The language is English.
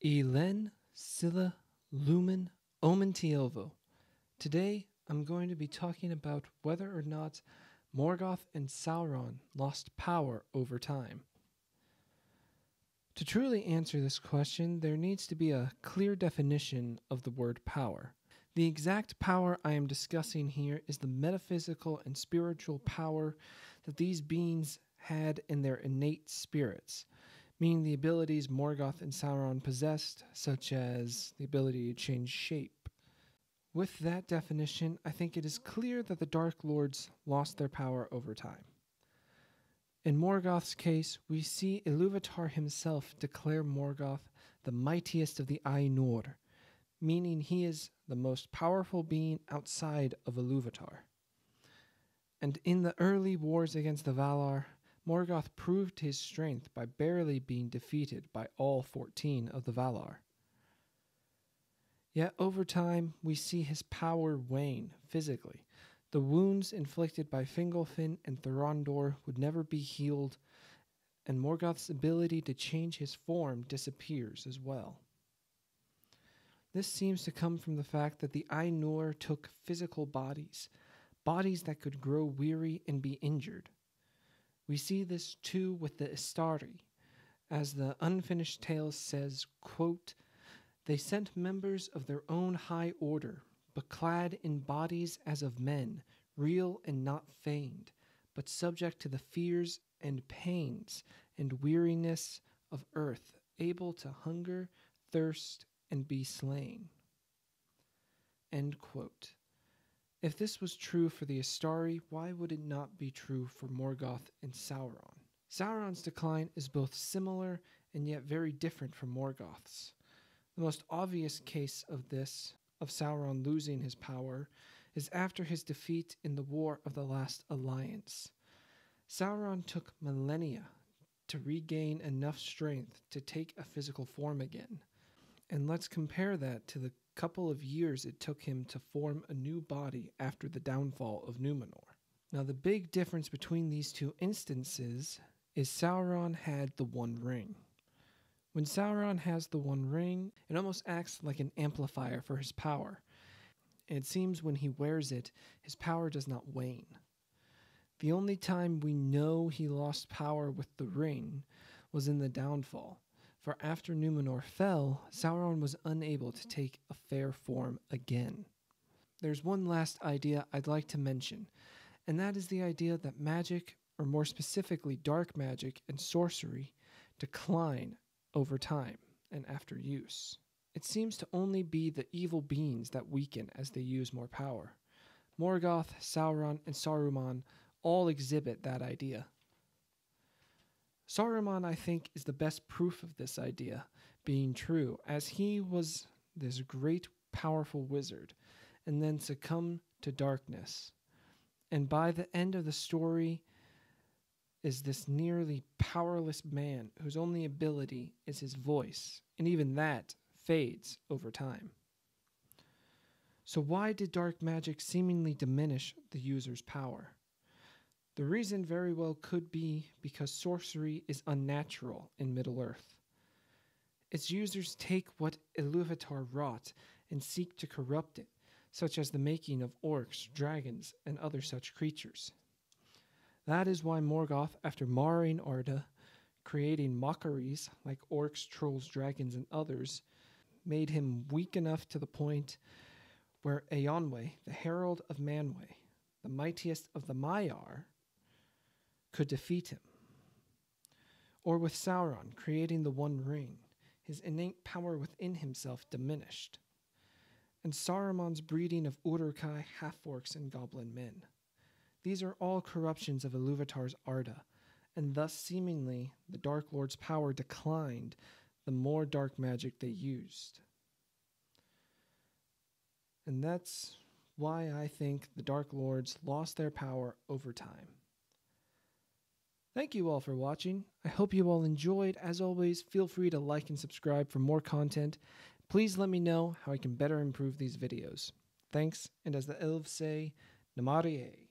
Elen, Scylla, Lumen, Omen Tiovo. Today, I'm going to be talking about whether or not Morgoth and Sauron lost power over time. To truly answer this question, there needs to be a clear definition of the word power. The exact power I am discussing here is the metaphysical and spiritual power that these beings had in their innate spirits, meaning the abilities Morgoth and Sauron possessed, such as the ability to change shape. With that definition, I think it is clear that the Dark Lords lost their power over time. In Morgoth's case, we see Ilúvatar himself declare Morgoth the mightiest of the Ainur, meaning he is the most powerful being outside of Ilúvatar. And in the early wars against the Valar, Morgoth proved his strength by barely being defeated by all 14 of the Valar. Yet over time, we see his power wane physically. The wounds inflicted by Fingolfin and Thorondor would never be healed, and Morgoth's ability to change his form disappears as well. This seems to come from the fact that the Ainur took physical bodies that could grow weary and be injured. We see this too with the Istari, as the Unfinished Tales says, quote, "They sent members of their own high order, but clad in bodies as of men, real and not feigned, but subject to the fears and pains and weariness of earth, able to hunger, thirst, and be slain." End quote. If this was true for the Istari, why would it not be true for Morgoth and Sauron? Sauron's decline is both similar and yet very different from Morgoth's. The most obvious case of this, of Sauron losing his power, is after his defeat in the War of the Last Alliance. Sauron took millennia to regain enough strength to take a physical form again. And let's compare that to the couple of years it took him to form a new body after the downfall of Númenor. Now, the big difference between these two instances is Sauron had the One Ring. When Sauron has the One Ring, it almost acts like an amplifier for his power. And it seems when he wears it, his power does not wane. The only time we know he lost power with the ring was in the downfall. For after Númenor fell, Sauron was unable to take a fair form again. There's one last idea I'd like to mention, and that is the idea that magic, or more specifically dark magic and sorcery, decline over time and after use. It seems to only be the evil beings that weaken as they use more power. Morgoth, Sauron, and Saruman all exhibit that idea. Saruman, I think, is the best proof of this idea being true, as he was this great, powerful wizard, and then succumbed to darkness. And by the end of the story is this nearly powerless man whose only ability is his voice, and even that fades over time. So why did dark magic seemingly diminish the user's power? The reason very well could be because sorcery is unnatural in Middle-earth. Its users take what Ilúvatar wrought and seek to corrupt it, such as the making of orcs, dragons, and other such creatures. That is why Morgoth, after marring Arda, creating mockeries like orcs, trolls, dragons, and others, made him weak enough to the point where Eonwe, the herald of Manwë, the mightiest of the Maiar, could defeat him. Or with Sauron creating the One Ring, his innate power within himself diminished. And Saruman's breeding of Uruk-hai, half-orcs, and goblin men. These are all corruptions of Ilúvatar's Arda, and thus seemingly the Dark Lord's power declined the more dark magic they used. And that's why I think the Dark Lords lost their power over time. Thank you all for watching. I hope you all enjoyed. As always, feel free to like and subscribe for more content. Please let me know how I can better improve these videos. Thanks, and as the elves say, Namarie.